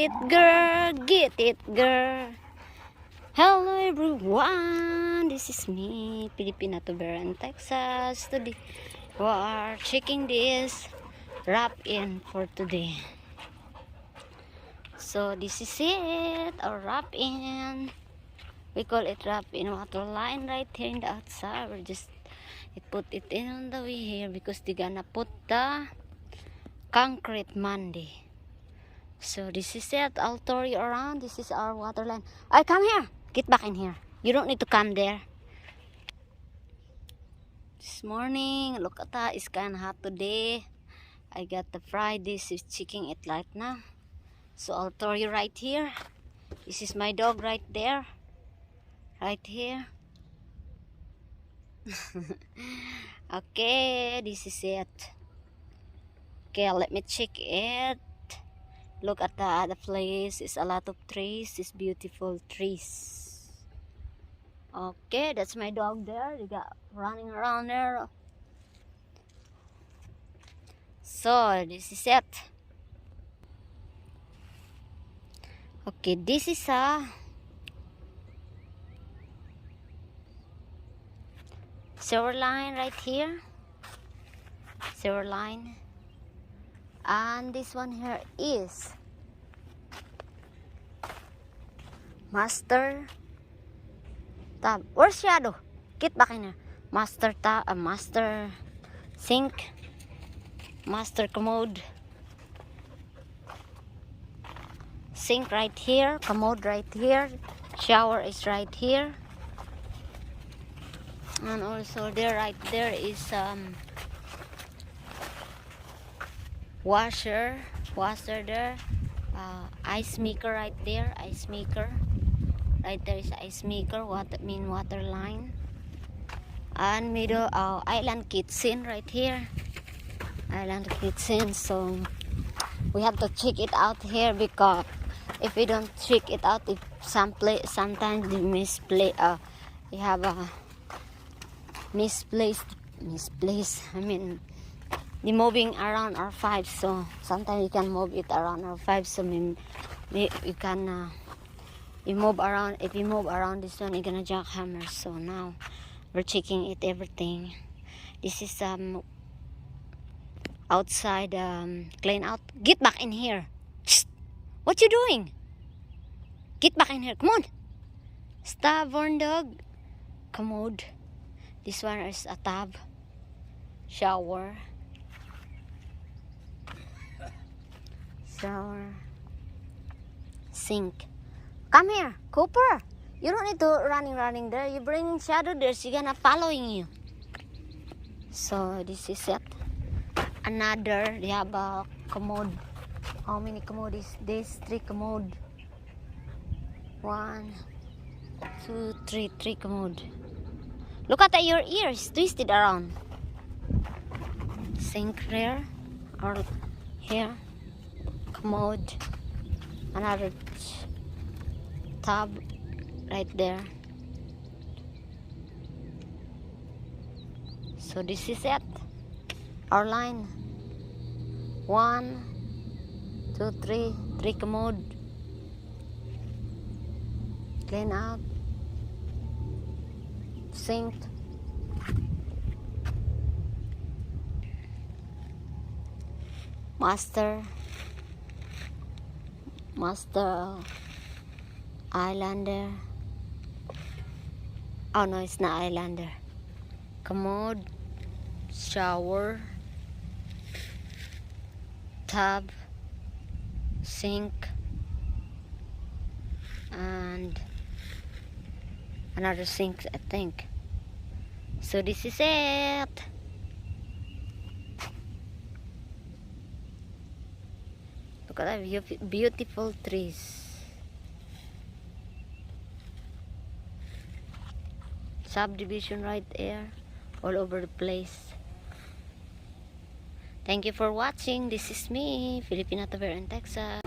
it, girl. Get it, girl. Hello, everyone. This is me, Filipina in Texas. Today, we are checking this wrap in for today. So, this is it. Our wrap in. We call it wrap in water line right here in the outside. We just put it in on the way here because they're gonna put the concrete Monday. So this is it. I'll tour you around. This is our water line. I come here. Get back in here. You don't need to come there. This morning, look at that. It's kind of hot today. I got the fried this is checking it right now. So I'll tour you right here. This is my dog right there. Right here. Okay, this is it. Okay, let me check it. Look at the other place. It's a lot of trees. It's beautiful trees. Okay, that's my dog there. They got running around there. So this is it. Okay, this is a sewer line right here. Sewer line. And this one here is master tub. Where's Shadow? Get back in here. Master tub, master sink, master commode, sink right here, commode right here, shower is right here, and also there, right there is washer there, ice maker right there, ice maker right there is ice maker, water line, and middle island kitchen right here, island kitchen. So we have to check it out here because if we don't check it out, if sometimes we misplace, we have a misplaced, I mean the moving around our pipes, so sometimes you can move it around our pipes. So we can you move around. If you move around this one, you're gonna jackhammer. So now we're checking it, everything. This is outside clean out. Get back in here. Shh. What you doing? Get back in here. Come on. Stubborn dog. Commode. This one is a tub. Shower. Shower, sink. Come here, Cooper. You don't need to running there. You bring Shadow there, she's gonna following you. So this is it. Another, they have a commode. How many commode is this? 3 commode. 1, 2, 3, 3 commode. Look at your ears twisted around. Sink there or here. Commode, another tub right there. So this is it, our line. 1, 2, 3 commode. Clean out, sink, master islander. Oh no, it's not islander. Commode, shower, tub, sink, and another sink, I think. So this is it. Look at that beautiful trees. Subdivision right there, all over the place. Thank you for watching. This is me, Filipina in Texas.